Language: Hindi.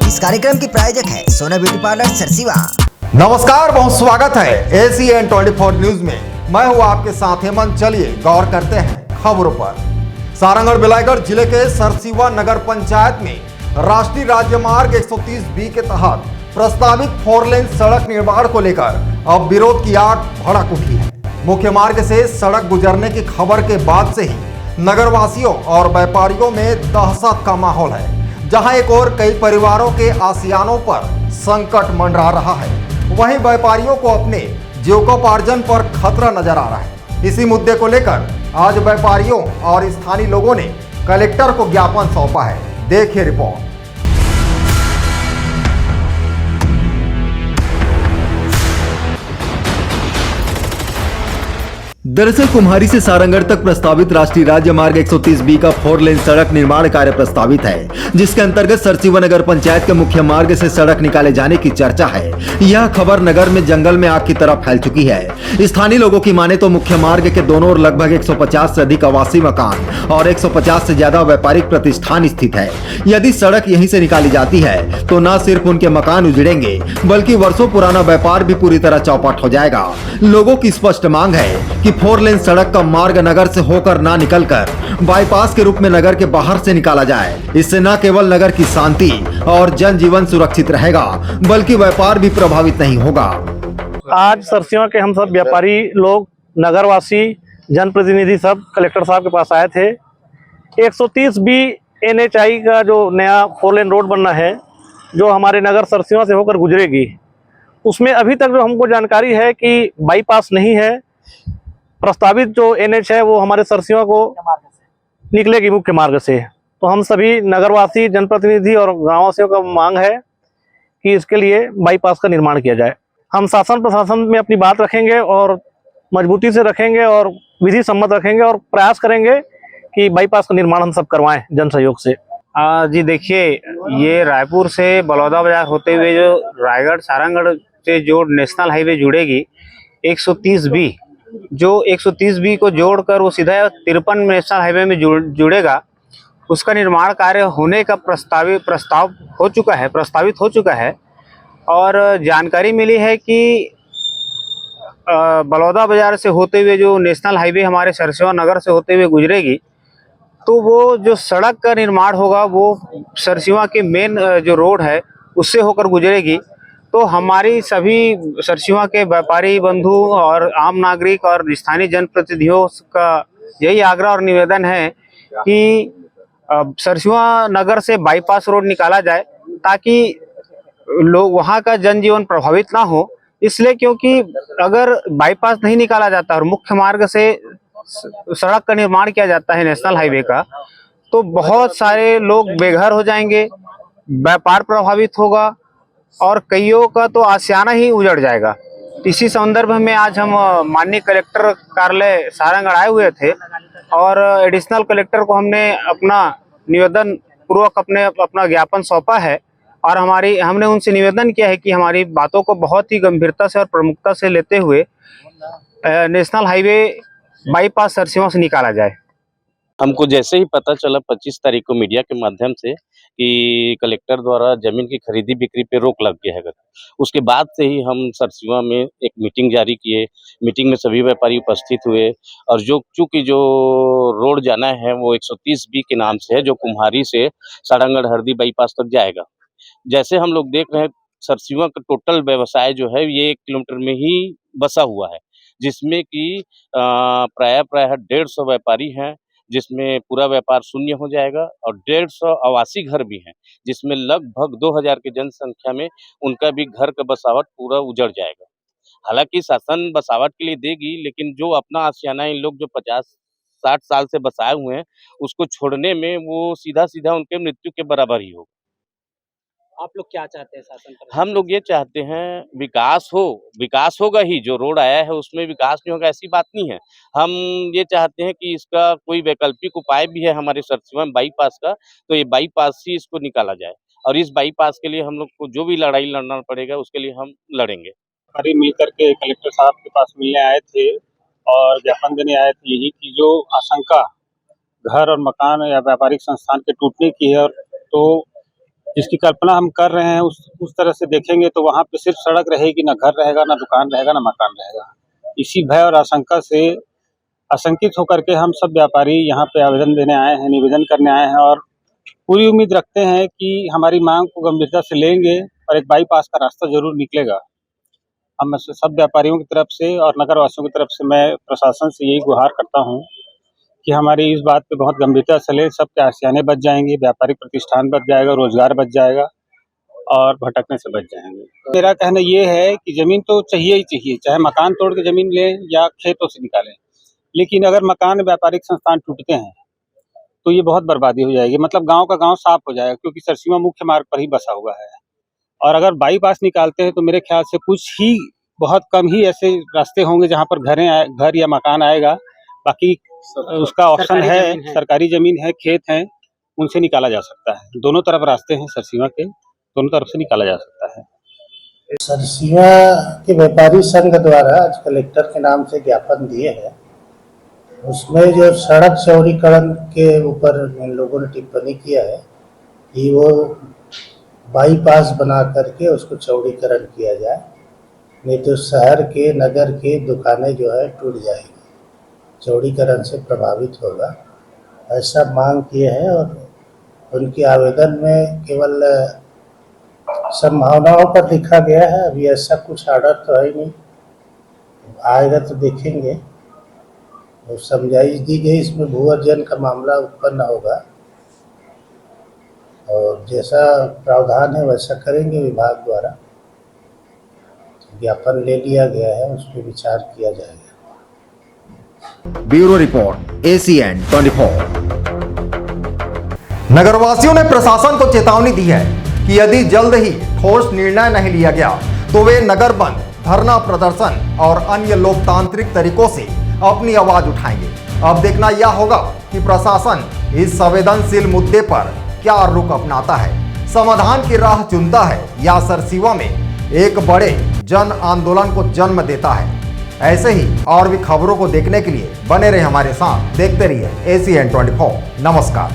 इस कार्यक्रम की प्रायोजक है सोना ब्यूटी पार्लर सरसीवा। नमस्कार, बहुत स्वागत है ACN 24 न्यूज में। मैं हूं आपके साथ हेमंत। चलिए गौर करते हैं खबरों पर। सारंगढ़ बिलाईगढ़ जिले के सरसीवा नगर पंचायत में राष्ट्रीय राजमार्ग 130B के तहत प्रस्तावित 4 लेन सड़क निर्माण को लेकर अब विरोध की आग भड़क उठी है। मुख्य मार्ग से सड़क गुजरने की खबर के बाद से ही नगरवासियों और व्यापारियों में दहशत का माहौल है। जहां एक और कई परिवारों के आसियानों पर संकट मंडरा रहा है, वहीं व्यापारियों को अपने जीविकोपार्जन पर खतरा नजर आ रहा है। इसी मुद्दे को लेकर आज व्यापारियों और स्थानीय लोगों ने कलेक्टर को ज्ञापन सौंपा है। देखिए रिपोर्ट। दरअसल कुम्हारी से सारंगढ़ तक प्रस्तावित राष्ट्रीय राजमार्ग 130B का 4 लेन सड़क निर्माण कार्य प्रस्तावित है, जिसके अंतर्गत सरसीवा नगर पंचायत के मुख्य मार्ग से सड़क निकाले जाने की चर्चा है। यह खबर नगर में जंगल में आग की तरह फैल चुकी है। स्थानीय लोगों की माने तो मुख्य मार्ग के दोनों ओर लगभग 150 से अधिक आवासीय मकान और 150 से ज्यादा व्यापारिक प्रतिष्ठान स्थित है। यदि सड़क यहीं से निकाली जाती है तो न सिर्फ उनके मकान उजड़ेंगे, बल्कि वर्षों पुराना व्यापार भी पूरी तरह चौपट हो जाएगा। लोगों की स्पष्ट मांग है कि 4 लेन सड़क का मार्ग नगर से होकर ना निकलकर बाईपास के रूप में नगर के बाहर से निकाला जाए। इससे न केवल नगर की शांति और जनजीवन सुरक्षित रहेगा, बल्कि व्यापार भी प्रभावित नहीं होगा। आज सरसीवा के हम सब व्यापारी लोग, नगरवासी, जनप्रतिनिधि सब कलेक्टर साहब के पास आए थे। 130B NHI का जो नया 4 लेन रोड बनना है, जो हमारे नगर सरसीवा से होकर गुजरेगी, उसमें अभी तक जो हमको जानकारी है कि बाईपास नहीं है। प्रस्तावित जो NH है वो हमारे सरसीवा को निकलेगी मुख्य मार्ग से। तो हम सभी नगरवासी, जनप्रतिनिधि और गांववासियों का मांग है कि इसके लिए बाईपास का निर्माण किया जाए। हम शासन प्रशासन में अपनी बात रखेंगे और मजबूती से रखेंगे और विधि सम्मत रखेंगे और प्रयास करेंगे कि बाईपास का निर्माण हम सब करवाएं जन सहयोग से। जी देखिए, ये रायपुर से बलौदा बाजार होते हुए जो रायगढ़ सारंगढ़ से जो नेशनल हाईवे जुड़ेगी 130B, जो 130B को जोड़कर वो सीधा 53 नेशनल हाईवे में जुड़ेगा, उसका निर्माण कार्य होने का प्रस्तावित हो चुका है। और जानकारी मिली है कि बलौदा बाजार से होते हुए जो नेशनल हाईवे हमारे सरसीवा नगर से होते हुए गुजरेगी, तो वो जो सड़क का निर्माण होगा वो सरसीवा के मेन जो रोड है उससे होकर गुजरेगी। तो हमारी सभी सरसीवा के व्यापारी बंधु और आम नागरिक और स्थानीय जनप्रतिनिधियों का यही आग्रह और निवेदन है कि सरसीवा नगर से बाईपास रोड निकाला जाए, ताकि लोग वहाँ का जनजीवन प्रभावित ना हो। इसलिए क्योंकि अगर बाईपास नहीं निकाला जाता और मुख्य मार्ग से सड़क का निर्माण किया जाता है नेशनल हाईवे का, तो बहुत सारे लोग बेघर हो जाएंगे, व्यापार प्रभावित होगा और कईयों का तो आशियाना ही उजड़ जाएगा। इसी संदर्भ में आज हम माननीय कलेक्टर कार्यालय सारंगढ़ आए हुए थे और एडिशनल कलेक्टर को हमने अपना निवेदन पूर्वक अपना ज्ञापन सौंपा है। और हमने उनसे निवेदन किया है कि हमारी बातों को बहुत ही गंभीरता से और प्रमुखता से लेते हुए नेशनल हाईवे बाईपास सरसीवा से निकाला जाए। हमको जैसे ही पता चला 25 तारीख को मीडिया के माध्यम से कि कलेक्टर द्वारा जमीन की खरीदी बिक्री पे रोक लग गया है, उसके बाद से ही हम सरसीवा में एक मीटिंग जारी किए। मीटिंग में सभी व्यापारी उपस्थित हुए और चूंकि जो रोड जाना है वो 130B के नाम से है, जो कुम्हारी से सारंगढ़ हरदी बाईपास तक जाएगा। जैसे हम लोग देख रहे हैं, सरसीवा का टोटल व्यवसाय जो है ये 1 किलोमीटर में ही बसा हुआ है, जिसमें कि प्राय 150 व्यापारी हैं, जिसमें पूरा व्यापार शून्य हो जाएगा और 150 आवासीय घर भी हैं, जिसमें लगभग 2000 की जनसंख्या में उनका भी घर का बसावट पूरा उजड़ जाएगा। हालांकि शासन बसावट के लिए देगी, लेकिन जो अपना आशियाना इन लोग जो 50-60 साल से बसाए हुए हैं, उसको छोड़ने में वो सीधा उनके मृत्यु के बराबर ही होगा। आप लोग क्या चाहते हैं शासन पर? हम लोग ये चाहते हैं विकास होगा ही। जो रोड आया है उसमें विकास नहीं होगा ऐसी बात नहीं है। हम ये चाहते हैं कि इसका कोई वैकल्पिक उपाय भी है हमारे सरसीवा में बाईपास का, तो ये बाईपास ही इसको निकाला जाए और इस बाईपास के लिए हम लोग को जो भी लड़ाई लड़ना पड़ेगा उसके लिए हम लड़ेंगे। मिल करके कलेक्टर साहब के पास मिलने आए थे और ज्ञापन देने आए थे यही की जो आशंका घर और मकान या व्यापारिक संस्थान के टूटने की है, तो जिसकी कल्पना हम कर रहे हैं उस तरह से देखेंगे तो वहाँ पे सिर्फ सड़क रहेगी, ना घर रहेगा, ना दुकान रहेगा, ना मकान रहेगा। इसी भय और आशंका से आशंकित होकर के हम सब व्यापारी यहाँ पे आवेदन देने आए हैं, निवेदन करने आए हैं और पूरी उम्मीद रखते हैं कि हमारी मांग को गंभीरता से लेंगे और एक बाईपास का रास्ता जरूर निकलेगा। हम सब व्यापारियों की तरफ से और नगर वासियों की तरफ से मैं प्रशासन से यही गुहार करता हूँ कि हमारी इस बात पे बहुत गंभीरता से ले, सबके आशियाने बच जाएंगे, व्यापारिक प्रतिष्ठान बच जाएगा, रोजगार बच जाएगा और भटकने से बच जाएंगे। मेरा कहना ये है कि जमीन तो चाहिए ही चाहिए, चाहे मकान तोड़ के जमीन लें या खेतों से निकालें, लेकिन अगर मकान व्यापारिक संस्थान टूटते हैं तो ये बहुत बर्बादी हो जाएगी। मतलब गांव का गांव साफ हो जाएगा, क्योंकि सरसीवा मुख्य मार्ग पर ही बसा हुआ है। और अगर बाईपास निकालते हैं तो मेरे ख्याल से कुछ ही बहुत कम ही ऐसे रास्ते होंगे जहां पर घर या मकान आएगा। बाकी उसका ऑप्शन है, सरकारी जमीन है, खेत हैं, उनसे निकाला जा सकता है। दोनों तरफ रास्ते हैं सरसीवा के, दोनों तरफ से निकाला जा सकता है। सरसीवा के व्यापारी संघ द्वारा आज कलेक्टर के नाम से ज्ञापन दिए हैं। उसमें जो सड़क चौड़ीकरण के ऊपर इन लोगों ने टिप्पणी किया है कि वो बाईपास बना करके उसको चौड़ीकरण किया जाए, नहीं तो शहर के नगर के दुकानें जो है टूट जाएगी, चौड़ीकरण से प्रभावित होगा, ऐसा मांग किए हैं। और उनके आवेदन में केवल संभावनाओं पर लिखा गया है, अभी ऐसा कुछ आर्डर तो है नहीं, आएगा तो देखेंगे। और समझाइश दी गई इसमें भू अर्जन का मामला उत्पन्न होगा और जैसा प्रावधान है वैसा करेंगे विभाग द्वारा। ज्ञापन ले लिया गया है, उस पर विचार किया जाएगा। Bureau report ACN 24। नगरवासियों ने प्रशासन को चेतावनी दी है कि यदि जल्द ही ठोस निर्णय नहीं लिया गया तो वे नगर बंद, धरना प्रदर्शन और अन्य लोकतांत्रिक तरीकों से अपनी आवाज उठाएंगे। अब देखना यह होगा कि प्रशासन इस संवेदनशील मुद्दे पर क्या रुख अपनाता है, समाधान की राह चुनता है या सरसीवा में एक बड़े जन आंदोलन को जन्म देता है। ऐसे ही और भी खबरों को देखने के लिए बने रहे हमारे साथ, देखते रहिए ACN 24। नमस्कार।